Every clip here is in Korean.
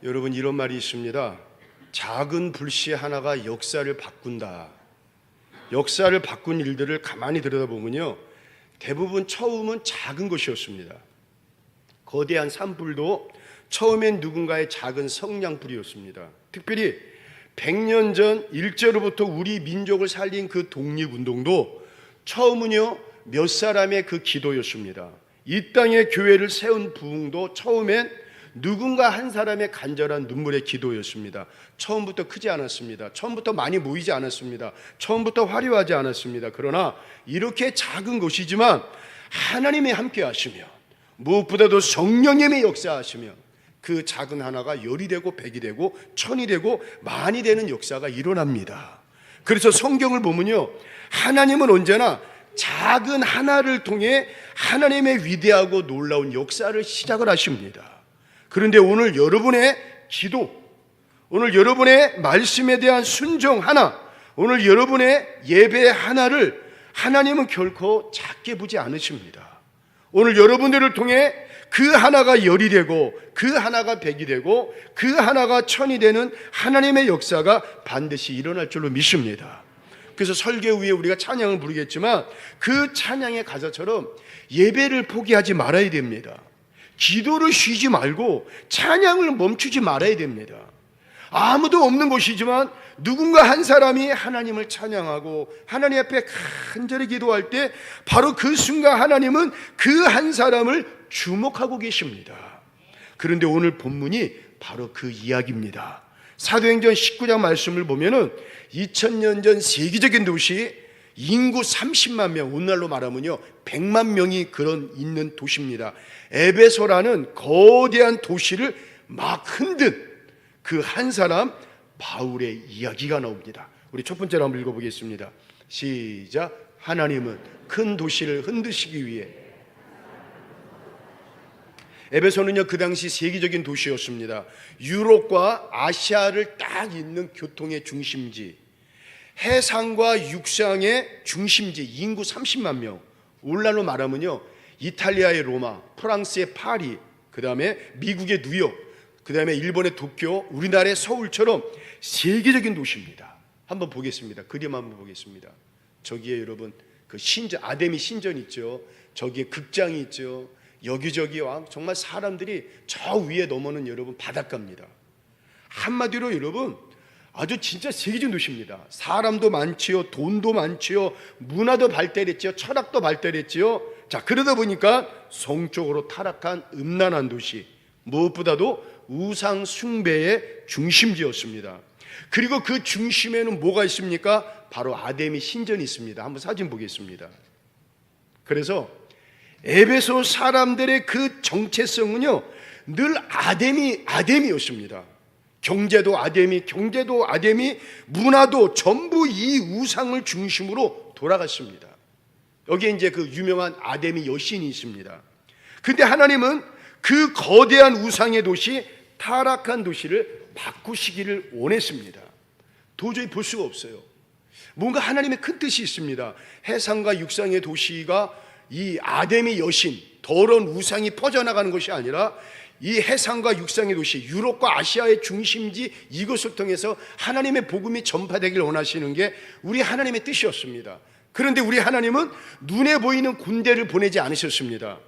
여러분, 이런 말이 있습니다. 작은 불씨 하나가 역사를 바꾼다. 역사를 바꾼 일들을 가만히 들여다보면요, 대부분 처음은 작은 것이었습니다. 거대한 산불도 처음엔 누군가의 작은 성냥불이었습니다. 특별히 100년 전 일제로부터 우리 민족을 살린 그 독립운동도 처음은요, 몇 사람의 그 기도였습니다. 이 땅에 교회를 세운 부흥도 처음엔 누군가 한 사람의 간절한 눈물의 기도였습니다. 처음부터 크지 않았습니다. 처음부터 많이 모이지 않았습니다. 처음부터 화려하지 않았습니다. 그러나 이렇게 작은 것이지만 하나님이 함께 하시며 무엇보다도 성령님이 역사하시며 그 작은 하나가 열이 되고 백이 되고 천이 되고 만이 되는 역사가 일어납니다. 그래서 성경을 보면요, 하나님은 언제나 작은 하나를 통해 하나님의 위대하고 놀라운 역사를 시작을 하십니다. 그런데 오늘 여러분의 기도, 오늘 여러분의 말씀에 대한 순종 하나, 오늘 여러분의 예배 하나를 하나님은 결코 작게 보지 않으십니다. 오늘 여러분들을 통해 그 하나가 열이 되고 그 하나가 백이 되고 그 하나가 천이 되는 하나님의 역사가 반드시 일어날 줄로 믿습니다. 그래서 설교 후에 우리가 찬양을 부르겠지만 그 찬양의 가사처럼 예배를 포기하지 말아야 됩니다. 기도를 쉬지 말고 찬양을 멈추지 말아야 됩니다. 아무도 없는 곳이지만 누군가 한 사람이 하나님을 찬양하고 하나님 앞에 간절히 기도할 때 바로 그 순간 하나님은 그 한 사람을 주목하고 계십니다. 그런데 오늘 본문이 바로 그 이야기입니다. 사도행전 19장 말씀을 보면은 2000년 전 세계적인 도시, 인구 30만 명, 오늘날로 말하면요 100만 명이 그런 있는 도시입니다. 에베소라는 거대한 도시를 막 흔든 그 한 사람 바울의 이야기가 나옵니다. 우리 첫 번째로 한번 읽어보겠습니다. 시작. 하나님은 큰 도시를 흔드시기 위해, 에베소는요 그 당시 세계적인 도시였습니다. 유럽과 아시아를 딱 잇는 교통의 중심지, 해상과 육상의 중심지, 인구 30만 명, 오늘날로 말하면요 이탈리아의 로마, 프랑스의 파리, 그 다음에 미국의 뉴욕, 그 다음에 일본의 도쿄, 우리나라의 서울처럼 세계적인 도시입니다. 한번 보겠습니다. 그림 한번 보겠습니다. 저기에 여러분 그 신전, 아데미 신전 있죠. 저기에 극장이 있죠. 여기저기 정말 사람들이 저 위에 넘어는 여러분 바닷가입니다. 한마디로 여러분 아주 진짜 세계적인 도시입니다. 사람도 많지요, 돈도 많지요, 문화도 발달했지요, 철학도 발달했지요. 자, 그러다 보니까 성적으로 타락한 음란한 도시, 무엇보다도 우상 숭배의 중심지였습니다. 그리고 그 중심에는 뭐가 있습니까? 바로 아데미 신전이 있습니다. 한번 사진 보겠습니다. 그래서 에베소 사람들의 그 정체성은요 늘 아데미였습니다. 경제도 아데미, 문화도 전부 이 우상을 중심으로 돌아갔습니다. 여기에 이제 그 유명한 아데미 여신이 있습니다. 근데 하나님은 그 거대한 우상의 도시, 타락한 도시를 바꾸시기를 원했습니다. 도저히 볼 수가 없어요. 뭔가 하나님의 큰 뜻이 있습니다. 해상과 육상의 도시가 이 아데미 여신, 더러운 우상이 퍼져나가는 것이 아니라 이 해상과 육상의 도시, 유럽과 아시아의 중심지, 이것을 통해서 하나님의 복음이 전파되길 원하시는 게 우리 하나님의 뜻이었습니다. 그런데 우리 하나님은 눈에 보이는 군대를 보내지 않으셨습니다.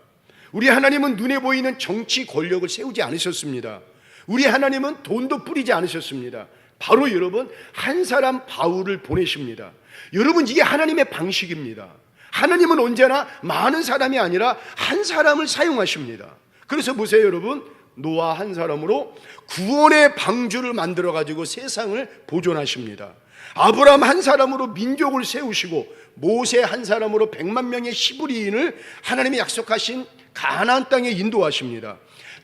우리 하나님은 눈에 보이는 정치 권력을 세우지 않으셨습니다. 우리 하나님은 돈도 뿌리지 않으셨습니다. 바로 여러분 한 사람 바울을 보내십니다. 여러분 이게 하나님의 방식입니다. 하나님은 언제나 많은 사람이 아니라 한 사람을 사용하십니다. 그래서 보세요 여러분, 노아 한 사람으로 구원의 방주를 만들어 가지고 세상을 보존하십니다. 아브라함 한 사람으로 민족을 세우시고 모세 한 사람으로 100만 명의 히브리인을 하나님이 약속하신 가나안 땅에 인도하십니다.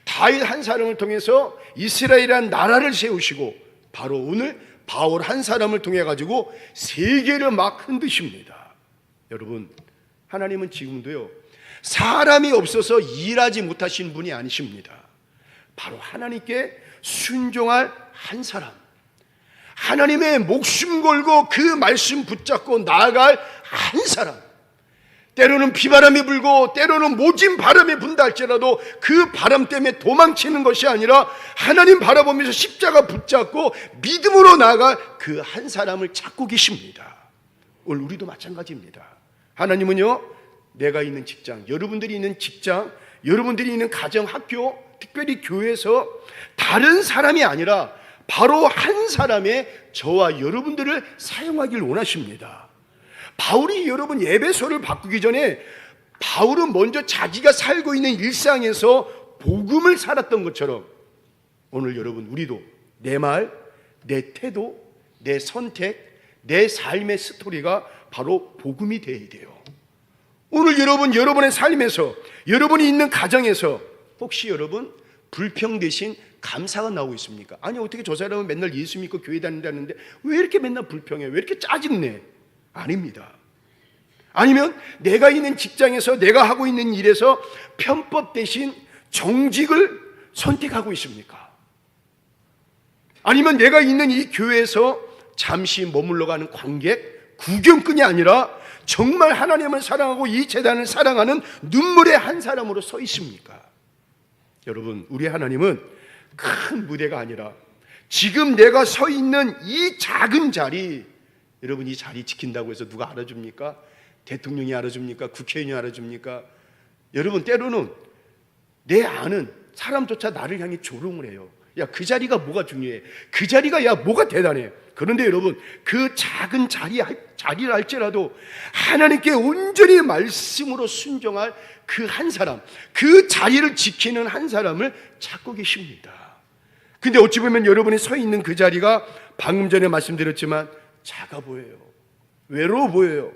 다윗 한 사람을 통해서 이스라엘이라는 나라를 세우시고 바로 오늘 바울 한 사람을 통해 가지고 세계를 막 흔드십니다. 여러분 하나님은 지금도요 사람이 없어서 일하지 못하신 분이 아니십니다. 바로 하나님께 순종할 한 사람, 하나님의 목숨 걸고 그 말씀 붙잡고 나아갈 한 사람, 때로는 비바람이 불고 때로는 모진 바람이 분다 할지라도 그 바람 때문에 도망치는 것이 아니라 하나님 바라보면서 십자가 붙잡고 믿음으로 나아가 그 한 사람을 찾고 계십니다. 오늘 우리도 마찬가지입니다. 하나님은요, 내가 있는 직장, 여러분들이 있는 직장, 여러분들이 있는 가정, 학교, 특별히 교회에서 다른 사람이 아니라 바로 한 사람의 저와 여러분들을 사용하길 원하십니다. 바울이 여러분 에베소를 바꾸기 전에 바울은 먼저 자기가 살고 있는 일상에서 복음을 살았던 것처럼 오늘 여러분 우리도 내 말, 내 태도, 내 선택, 내 삶의 스토리가 바로 복음이 되어야 돼요. 오늘 여러분의 삶에서, 여러분이 있는 가정에서 혹시 여러분 불평 대신 감사가 나오고 있습니까? 아니 어떻게 저 사람은 맨날 예수 믿고 교회 다닌다는데 왜 이렇게 맨날 불평해? 왜 이렇게 짜증내? 아닙니다. 아니면 내가 있는 직장에서 내가 하고 있는 일에서 편법 대신 정직을 선택하고 있습니까? 아니면 내가 있는 이 교회에서 잠시 머물러 가는 관객, 구경꾼이 아니라 정말 하나님을 사랑하고 이 재단을 사랑하는 눈물의 한 사람으로 서 있습니까? 여러분, 우리 하나님은 큰 무대가 아니라 지금 내가 서 있는 이 작은 자리, 여러분 이 자리 지킨다고 해서 누가 알아줍니까? 대통령이 알아줍니까? 국회의원이 알아줍니까? 여러분 때로는 내 아는 사람조차 나를 향해 조롱을 해요. 야, 그 자리가 뭐가 중요해? 그 자리가 야 뭐가 대단해? 그런데 여러분 그 작은 자리를 할지라도 하나님께 온전히 말씀으로 순종할 그 한 사람, 그 자리를 지키는 한 사람을 찾고 계십니다. 근데 어찌 보면 여러분이 서 있는 그 자리가 방금 전에 말씀드렸지만 작아 보여요. 외로워 보여요.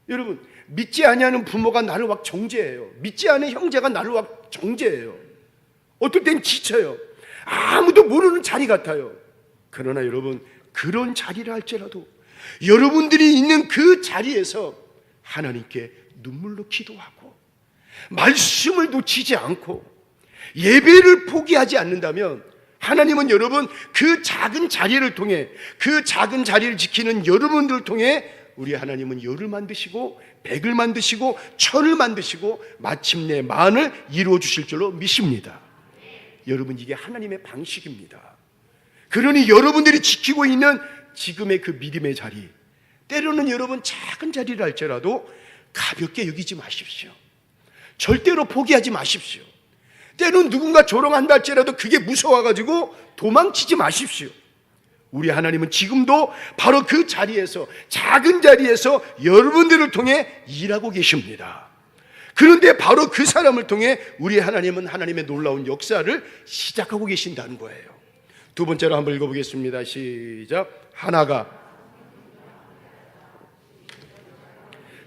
여러분 믿지 아니하는 부모가 나를 막 정죄해요. 믿지 않은 형제가 나를 막 정죄해요. 어떨 땐 지쳐요. 아무도 모르는 자리 같아요. 그러나 여러분 그런 자리를 할지라도 여러분들이 있는 그 자리에서 하나님께 눈물로 기도하고 말씀을 놓치지 않고 예배를 포기하지 않는다면 하나님은 여러분 그 작은 자리를 통해, 그 작은 자리를 지키는 여러분들을 통해 우리 하나님은 열을 만드시고 백을 만드시고 천을 만드시고 마침내 만을 이루어 주실 줄로 믿습니다. 여러분 이게 하나님의 방식입니다. 그러니 여러분들이 지키고 있는 지금의 그 믿음의 자리, 때로는 여러분 작은 자리를 할지라도 가볍게 여기지 마십시오. 절대로 포기하지 마십시오. 때로는 누군가 조롱한다 할지라도 그게 무서워가지고 도망치지 마십시오. 우리 하나님은 지금도 바로 그 자리에서, 작은 자리에서 여러분들을 통해 일하고 계십니다. 그런데 바로 그 사람을 통해 우리 하나님은 하나님의 놀라운 역사를 시작하고 계신다는 거예요. 두 번째로 한번 읽어보겠습니다. 시작. 하나가,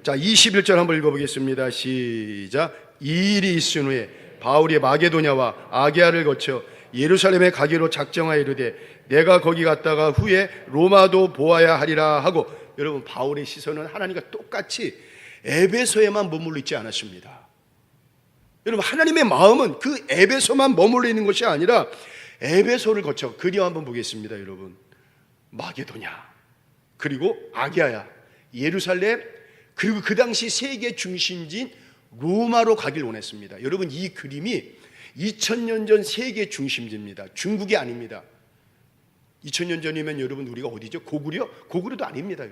자 21절 한번 읽어보겠습니다. 시작. 이 일이 있은 후에 바울이 마게도냐와 아게아를 거쳐 예루살렘에 가기로 작정하여 이르되 내가 거기 갔다가 후에 로마도 보아야 하리라 하고, 여러분 바울의 시선은 하나님과 똑같이 에베소에만 머물러 있지 않았습니다. 여러분 하나님의 마음은 그 에베소만 머물러 있는 것이 아니라 에베소를 거쳐 그리워 한번 보겠습니다. 여러분 마게도냐, 그리고 아게아야, 예루살렘, 그리고 그 당시 세계 중심지인 로마로 가길 원했습니다. 여러분 이 그림이 2000년 전 세계 중심지입니다. 중국이 아닙니다. 2000년 전이면 여러분 우리가 어디죠? 고구려? 고구려도 아닙니다.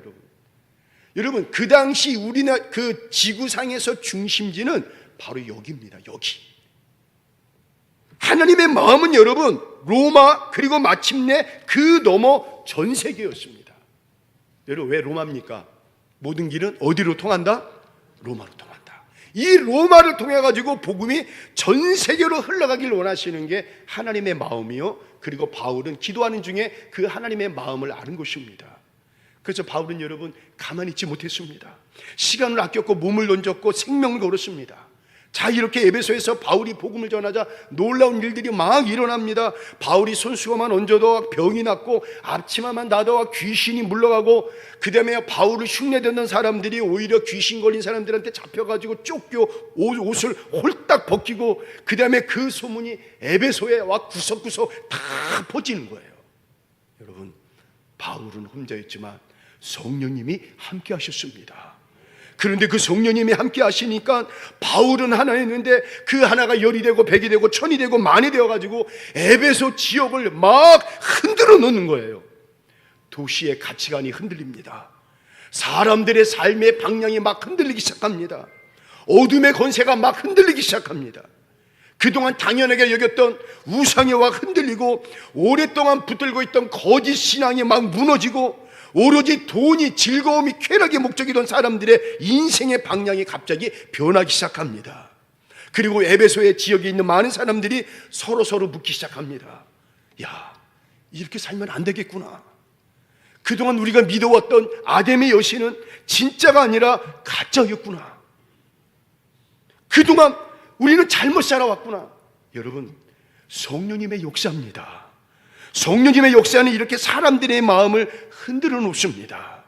여러분 그 당시 우리나라 그 지구상에서 중심지는 바로 여기입니다. 여기. 하나님의 마음은 여러분 로마, 그리고 마침내 그 너머 전 세계였습니다. 여러분 왜 로마입니까? 모든 길은 어디로 통한다? 로마로 통한다. 이 로마를 통해 가지고 복음이 전 세계로 흘러가길 원하시는 게 하나님의 마음이요, 그리고 바울은 기도하는 중에 그 하나님의 마음을 아는 것입니다. 그래서 바울은 여러분 가만히 있지 못했습니다. 시간을 아꼈고 몸을 던졌고 생명을 걸었습니다. 자, 이렇게 에베소에서 바울이 복음을 전하자 놀라운 일들이 막 일어납니다. 바울이 손수건만 얹어도 병이 낫고 앞치마만 놔도 귀신이 물러가고, 그 다음에 바울을 흉내듣는 사람들이 오히려 귀신 걸린 사람들한테 잡혀가지고 쫓겨 옷을 홀딱 벗기고, 그 다음에 그 소문이 에베소에 와 구석구석 다 퍼지는 거예요. 여러분 바울은 혼자였지만 성령님이 함께 하셨습니다. 그런데 그 성령님이 함께 하시니까 바울은 하나였는데 그 하나가 열이 되고 백이 되고 천이 되고 만이 되어가지고 에베소 지역을 막 흔들어 놓는 거예요. 도시의 가치관이 흔들립니다. 사람들의 삶의 방향이 막 흔들리기 시작합니다. 어둠의 권세가 막 흔들리기 시작합니다. 그동안 당연하게 여겼던 우상이 막 흔들리고 오랫동안 붙들고 있던 거짓 신앙이 막 무너지고 오로지 돈이, 즐거움이, 쾌락이 목적이던 사람들의 인생의 방향이 갑자기 변하기 시작합니다. 그리고 에베소의 지역에 있는 많은 사람들이 서로 묻기 시작합니다. 야, 이렇게 살면 안 되겠구나. 그동안 우리가 믿어왔던 아담의 여신은 진짜가 아니라 가짜였구나. 그동안 우리는 잘못 살아왔구나. 여러분, 성령님의 역사입니다. 성령님의 역사는 이렇게 사람들의 마음을 흔들어 놓습니다.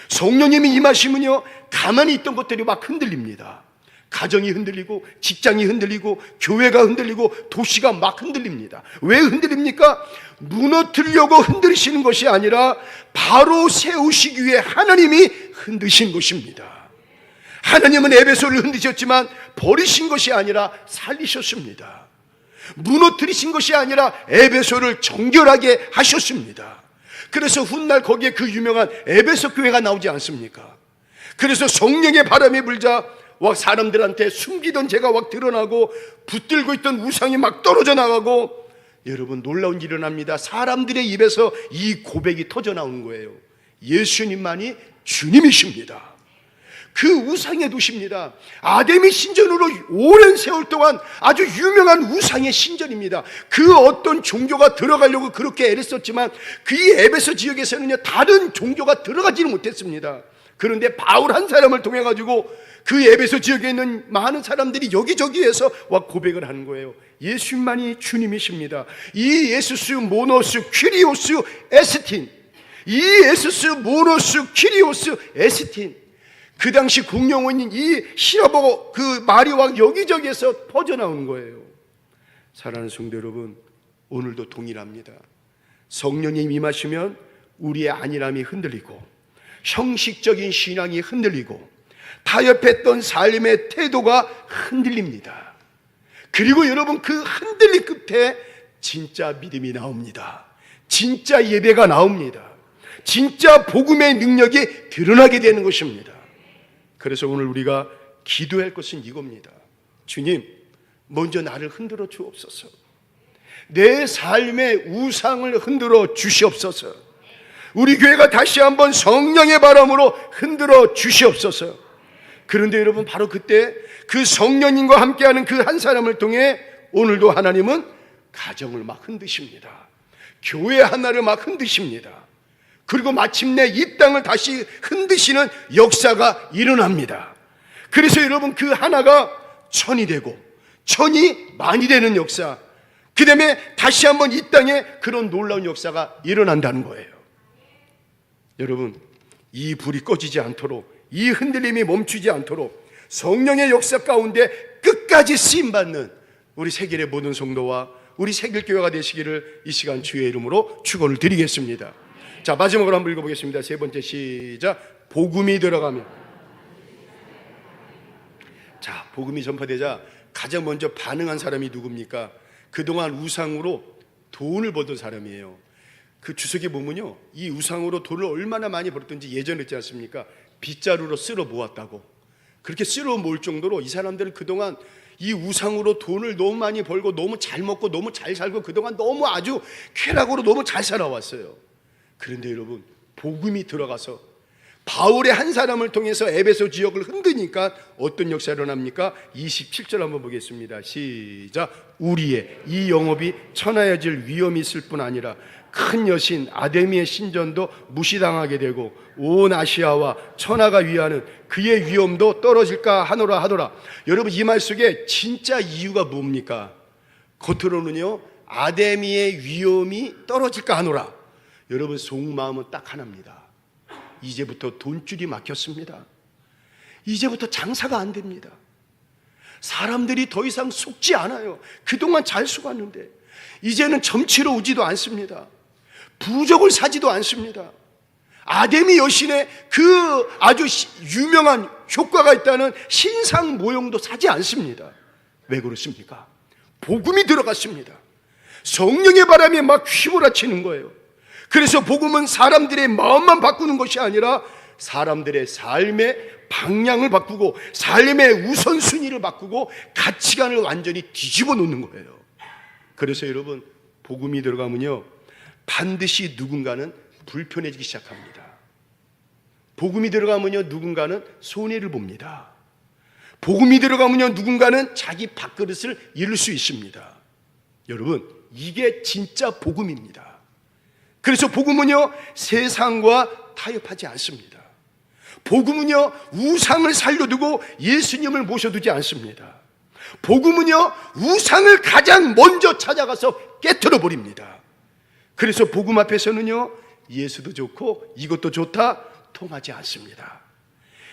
성령님이 임하시면요, 가만히 있던 것들이 막 흔들립니다. 가정이 흔들리고 직장이 흔들리고 교회가 흔들리고 도시가 막 흔들립니다. 왜 흔들립니까? 무너뜨리려고 흔들리시는 것이 아니라 바로 세우시기 위해 하나님이 흔드신 것입니다. 하나님은 에베소를 흔드셨지만 버리신 것이 아니라 살리셨습니다. 무너뜨리신 것이 아니라 에베소를 정결하게 하셨습니다. 그래서 훗날 거기에 그 유명한 에베소 교회가 나오지 않습니까? 그래서 성령의 바람이 불자 막 사람들한테 숨기던 죄가 막 드러나고 붙들고 있던 우상이 막 떨어져 나가고, 여러분 놀라운 일이 일어납니다. 사람들의 입에서 이 고백이 터져 나오는 거예요. 예수님만이 주님이십니다. 그 우상의 도시입니다. 아담의 신전으로 오랜 세월 동안 아주 유명한 우상의 신전입니다. 그 어떤 종교가 들어가려고 그렇게 애를 썼지만 그 에베소 지역에서는요, 다른 종교가 들어가지는 못했습니다. 그런데 바울 한 사람을 통해 가지고 그 에베소 지역에 있는 많은 사람들이 여기저기에서 와 고백을 하는 거예요. 예수님만이 주님이십니다. 이 예수스 모노스 퀴리오스 에스틴, 이 예수스 모노스 퀴리오스 에스틴, 그 당시 공용어인 이 히라보 그 말이 와 여기저기에서 퍼져나오는 거예요. 사랑하는 성도 여러분, 오늘도 동일합니다. 성령님 임하시면 우리의 안일함이 흔들리고 형식적인 신앙이 흔들리고 타협했던 삶의 태도가 흔들립니다. 그리고 여러분, 그 흔들림 끝에 진짜 믿음이 나옵니다. 진짜 예배가 나옵니다. 진짜 복음의 능력이 드러나게 되는 것입니다. 그래서 오늘 우리가 기도할 것은 이겁니다. 주님, 먼저 나를 흔들어 주옵소서. 내 삶의 우상을 흔들어 주시옵소서. 우리 교회가 다시 한번 성령의 바람으로 흔들어 주시옵소서. 그런데 여러분, 바로 그때 그 성령님과 함께하는 그 한 사람을 통해 오늘도 하나님은 가정을 막 흔드십니다. 교회 하나를 막 흔드십니다. 그리고 마침내 이 땅을 다시 흔드시는 역사가 일어납니다. 그래서 여러분, 그 하나가 천이 되고 천이 만이 되는 역사, 그 다음에 다시 한번 이 땅에 그런 놀라운 역사가 일어난다는 거예요. 여러분, 이 불이 꺼지지 않도록, 이 흔들림이 멈추지 않도록 성령의 역사 가운데 끝까지 쓰임받는 우리 세길의 모든 성도와 우리 세길교회가 되시기를 이 시간 주의 이름으로 축원을 드리겠습니다. 자, 마지막으로 한번 읽어보겠습니다. 세 번째 시작. 복음이 들어가면. 자, 복음이 전파되자 가장 먼저 반응한 사람이 누굽니까? 그동안 우상으로 돈을 벌던 사람이에요. 그 주석에 보면요, 이 우상으로 돈을 얼마나 많이 벌었던지 예전에 있지 않습니까? 빗자루로 쓸어 모았다고. 그렇게 쓸어 모을 정도로 이 사람들은 그동안 이 우상으로 돈을 너무 많이 벌고 너무 잘 먹고 너무 잘 살고 그동안 너무 아주 쾌락으로 너무 잘 살아왔어요. 그런데 여러분, 복음이 들어가서 바울의 한 사람을 통해서 에베소 지역을 흔드니까 어떤 역사가 일어납니까? 27절 한번 보겠습니다. 시작. 우리의 이 영업이 천하여질 위험이 있을 뿐 아니라 큰 여신 아데미의 신전도 무시당하게 되고 온 아시아와 천하가 위하는 그의 위엄도 떨어질까 하노라. 여러분, 이 말 속에 진짜 이유가 뭡니까? 겉으로는요, 아데미의 위엄이 떨어질까 하노라. 여러분, 속마음은 딱 하나입니다. 이제부터 돈줄이 막혔습니다. 이제부터 장사가 안 됩니다. 사람들이 더 이상 속지 않아요. 그동안 잘 속았는데 이제는 점치러 오지도 않습니다. 부적을 사지도 않습니다. 아데미 여신의 그 아주 유명한 효과가 있다는 신상 모형도 사지 않습니다. 왜 그렇습니까? 복음이 들어갔습니다. 성령의 바람이 막 휘몰아치는 거예요. 그래서 복음은 사람들의 마음만 바꾸는 것이 아니라 사람들의 삶의 방향을 바꾸고 삶의 우선순위를 바꾸고 가치관을 완전히 뒤집어 놓는 거예요. 그래서 여러분, 복음이 들어가면요 반드시 누군가는 불편해지기 시작합니다. 복음이 들어가면요 누군가는 손해를 봅니다. 복음이 들어가면요 누군가는 자기 밥그릇을 잃을 수 있습니다. 여러분, 이게 진짜 복음입니다. 그래서 복음은요 세상과 타협하지 않습니다. 복음은요 우상을 살려두고 예수님을 모셔두지 않습니다. 복음은요 우상을 가장 먼저 찾아가서 깨트려 버립니다. 그래서 복음 앞에서는요 예수도 좋고 이것도 좋다 통하지 않습니다.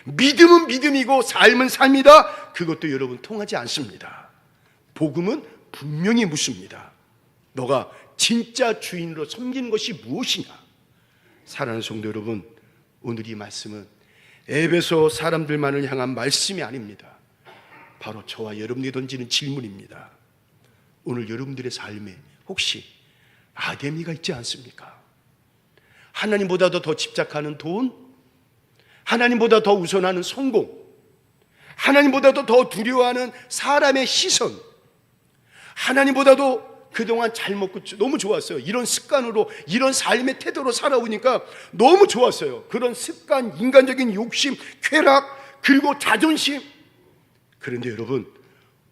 믿음은 믿음이고 삶은 삶이다, 그것도 여러분 통하지 않습니다. 복음은 분명히 묻습니다. 너가 진짜 주인으로 섬기는 것이 무엇이냐? 사랑하는 성도 여러분, 오늘 이 말씀은 에베소 사람들만을 향한 말씀이 아닙니다. 바로 저와 여러분이 던지는 질문입니다. 오늘 여러분들의 삶에 혹시 아데미가 있지 않습니까? 하나님보다도 더 집착하는 돈, 하나님보다 더 우선하는 성공, 하나님보다도 더 두려워하는 사람의 시선, 하나님보다도 그동안 잘 먹고 너무 좋았어요. 이런 습관으로, 이런 삶의 태도로 살아오니까 너무 좋았어요. 그런 습관, 인간적인 욕심, 쾌락, 그리고 자존심. 그런데 여러분,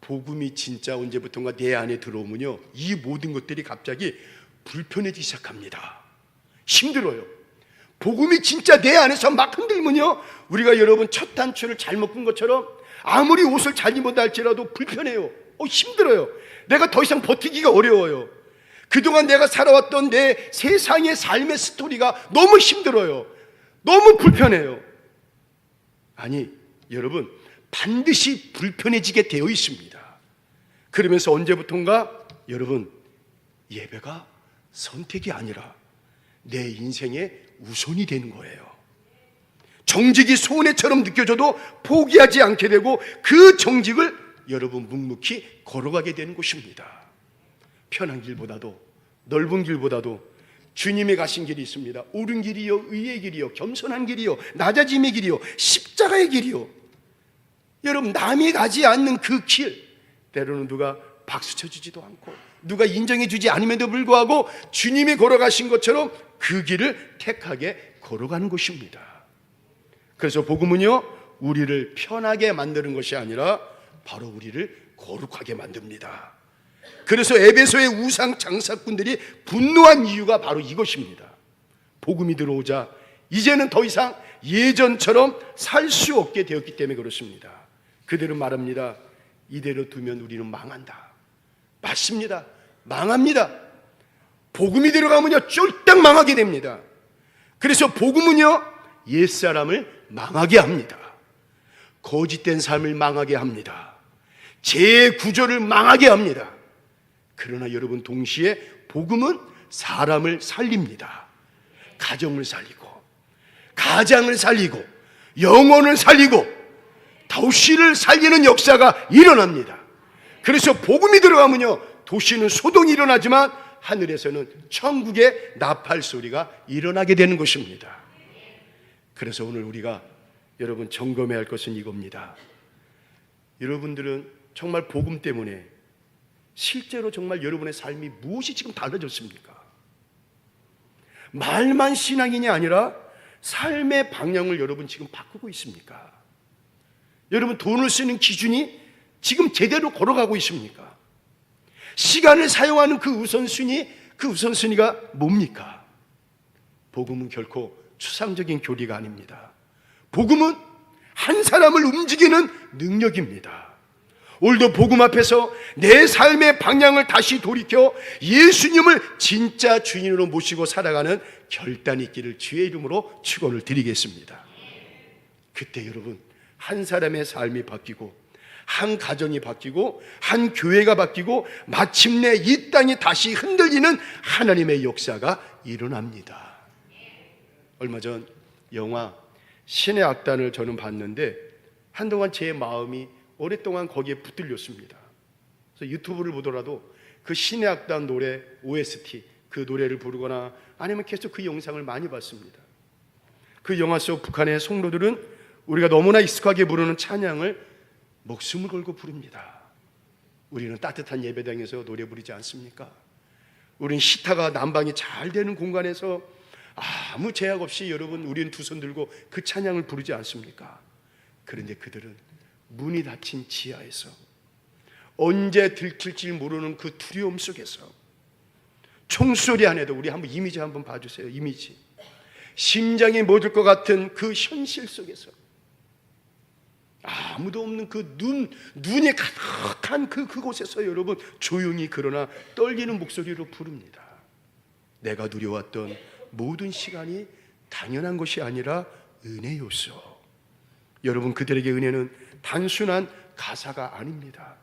복음이 진짜 언제부턴가 내 안에 들어오면요 이 모든 것들이 갑자기 불편해지기 시작합니다. 힘들어요. 복음이 진짜 내 안에서 막 흔들면요 우리가 여러분 첫 단추를 잘못 끈 것처럼 아무리 옷을 잘 입었다 할지라도 불편해요. 힘들어요. 내가 더 이상 버티기가 어려워요. 그동안 내가 살아왔던 내 세상의 삶의 스토리가 너무 힘들어요. 너무 불편해요. 아니 여러분, 반드시 불편해지게 되어 있습니다. 그러면서 언제부턴가 여러분, 예배가 선택이 아니라 내 인생의 우선이 되는 거예요. 정직이 손해처럼 느껴져도 포기하지 않게 되고 그 정직을 여러분 묵묵히 걸어가게 되는 것입니다. 편한 길보다도, 넓은 길보다도 주님이 가신 길이 있습니다. 옳은 길이요, 의의 길이요, 겸손한 길이요, 낮아짐의 길이요, 십자가의 길이요. 여러분, 남이 가지 않는 그 길, 때로는 누가 박수 쳐주지도 않고 누가 인정해주지 않음에도 불구하고 주님이 걸어가신 것처럼 그 길을 택하게 걸어가는 것입니다. 그래서 복음은요 우리를 편하게 만드는 것이 아니라 바로 우리를 거룩하게 만듭니다. 그래서 에베소의 우상 장사꾼들이 분노한 이유가 바로 이것입니다. 복음이 들어오자 이제는 더 이상 예전처럼 살 수 없게 되었기 때문에 그렇습니다. 그들은 말합니다. 이대로 두면 우리는 망한다. 맞습니다. 망합니다. 복음이 들어가면요 쫄딱 망하게 됩니다. 그래서 복음은요 옛사람을 망하게 합니다. 거짓된 삶을 망하게 합니다. 재구조를 망하게 합니다. 그러나 여러분, 동시에 복음은 사람을 살립니다. 가정을 살리고, 가장을 살리고, 영혼을 살리고, 도시를 살리는 역사가 일어납니다. 그래서 복음이 들어가면요 도시는 소동이 일어나지만 하늘에서는 천국의 나팔 소리가 일어나게 되는 것입니다. 그래서 오늘 우리가 여러분 점검해야 할 것은 이겁니다. 여러분들은 정말 복음 때문에 실제로 정말 여러분의 삶이 무엇이 지금 달라졌습니까? 말만 신앙인이 아니라 삶의 방향을 여러분 지금 바꾸고 있습니까? 여러분 돈을 쓰는 기준이 지금 제대로 걸어가고 있습니까? 시간을 사용하는 그 우선순위가 뭡니까? 복음은 결코 추상적인 교리가 아닙니다. 복음은 한 사람을 움직이는 능력입니다. 오늘도 복음 앞에서 내 삶의 방향을 다시 돌이켜 예수님을 진짜 주인으로 모시고 살아가는 결단이 있기를 주의 이름으로 축원을 드리겠습니다. 그때 여러분, 한 사람의 삶이 바뀌고, 한 가정이 바뀌고, 한 교회가 바뀌고, 마침내 이 땅이 다시 흔들리는 하나님의 역사가 일어납니다. 얼마 전 영화 신의 악단을 저는 봤는데 한동안 제 마음이 오랫동안 거기에 붙들렸습니다. 그래서 유튜브를 보더라도 그 신의 악단 노래 OST 그 노래를 부르거나 아니면 계속 그 영상을 많이 봤습니다. 그 영화 속 북한의 성도들은 우리가 너무나 익숙하게 부르는 찬양을 목숨을 걸고 부릅니다. 우리는 따뜻한 예배당에서 노래 부르지 않습니까? 우리는 시타가 난방이 잘 되는 공간에서 아무 제약 없이 여러분 우리는 두 손 들고 그 찬양을 부르지 않습니까? 그런데 그들은 문이 닫힌 지하에서 언제 들킬지 모르는 그 두려움 속에서 총소리 안에도 우리 한번 이미지 한번 봐주세요. 이미지 심장이 멎을 것 같은 그 현실 속에서 아무도 없는 그 눈이 가득한 그곳에서 여러분 조용히 그러나 떨리는 목소리로 부릅니다. 내가 누려왔던 모든 시간이 당연한 것이 아니라 은혜였어. 여러분 그들에게 은혜는 단순한 가사가 아닙니다.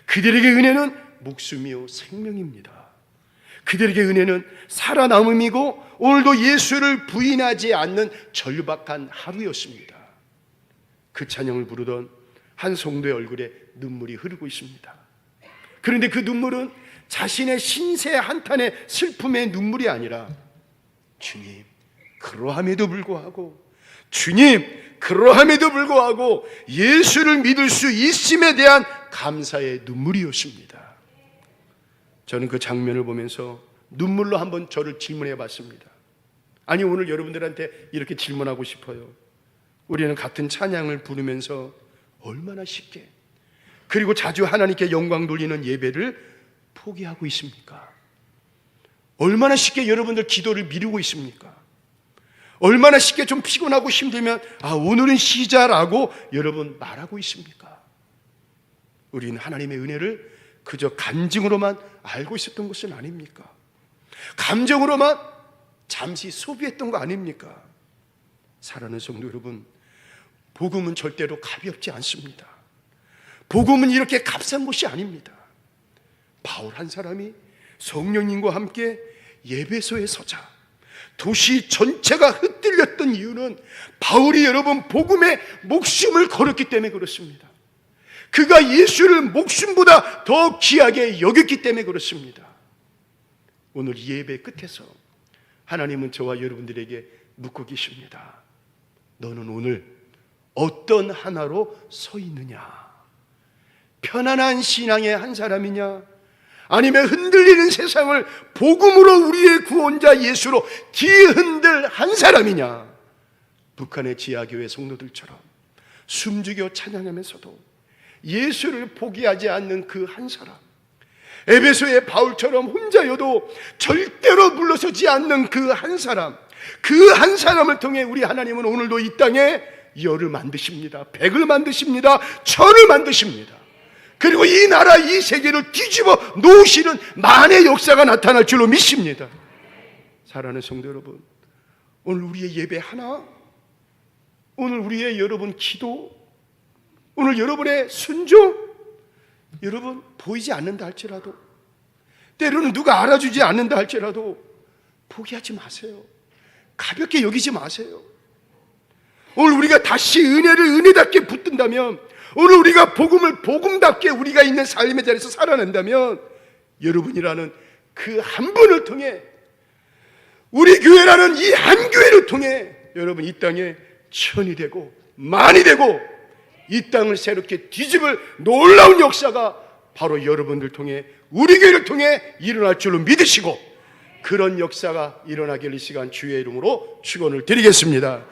그들에게 은혜는 목숨이요 생명입니다. 그들에게 은혜는 살아남음이고 오늘도 예수를 부인하지 않는 절박한 하루였습니다. 그 찬양을 부르던 한 성도의 얼굴에 눈물이 흐르고 있습니다. 그런데 그 눈물은 자신의 신세 한탄의 슬픔의 눈물이 아니라 주님 그러함에도 불구하고 예수를 믿을 수 있음에 대한 감사의 눈물이었습니다. 저는 그 장면을 보면서 눈물로 한번 저를 질문해 봤습니다. 아니 오늘 여러분들한테 이렇게 질문하고 싶어요. 우리는 같은 찬양을 부르면서 얼마나 쉽게 그리고 자주 하나님께 영광 돌리는 예배를 포기하고 있습니까? 얼마나 쉽게 여러분들 기도를 미루고 있습니까? 얼마나 쉽게 좀 피곤하고 힘들면 오늘은 쉬자라고 여러분 말하고 있습니까? 우리는 하나님의 은혜를 그저 간증으로만 알고 있었던 것은 아닙니까? 감정으로만 잠시 소비했던 거 아닙니까? 사랑하는 성도 여러분, 복음은 절대로 가볍지 않습니다. 복음은 이렇게 값싼 것이 아닙니다. 바울 한 사람이 성령님과 함께 예배소에 서자 도시 전체가 흩날렸던 이유는 바울이 여러분 복음에 목숨을 걸었기 때문에 그렇습니다. 그가 예수를 목숨보다 더 귀하게 여겼기 때문에 그렇습니다. 오늘 이 예배 끝에서 하나님은 저와 여러분들에게 묻고 계십니다. 너는 오늘 어떤 하나로 서 있느냐? 편안한 신앙의 한 사람이냐? 아니면 흔들리는 세상을 복음으로 우리의 구원자 예수로 뒤흔들 한 사람이냐? 북한의 지하교회 성도들처럼 숨죽여 찬양하면서도 예수를 포기하지 않는 그 한 사람, 에베소의 바울처럼 혼자여도 절대로 물러서지 않는 그 한 사람, 그 한 사람을 통해 우리 하나님은 오늘도 이 땅에 열을 만드십니다. 백을 만드십니다. 천을 만드십니다. 그리고 이 나라 이 세계를 뒤집어 놓으시는 만의 역사가 나타날 줄로 믿습니다. 사랑하는 성도 여러분, 오늘 우리의 예배 하나, 오늘 우리의 여러분 기도, 오늘 여러분의 순종, 여러분 보이지 않는다 할지라도, 때로는 누가 알아주지 않는다 할지라도 포기하지 마세요. 가볍게 여기지 마세요. 오늘 우리가 다시 은혜를 은혜답게 붙든다면, 오늘 우리가 복음을 복음답게 우리가 있는 삶의 자리에서 살아낸다면, 여러분이라는 그 한 분을 통해, 우리 교회라는 이 한 교회를 통해 여러분 이 땅에 천이 되고 만이 되고 이 땅을 새롭게 뒤집을 놀라운 역사가 바로 여러분들 통해, 우리 교회를 통해 일어날 줄로 믿으시고, 그런 역사가 일어나길 이 시간 주의 이름으로 축원을 드리겠습니다.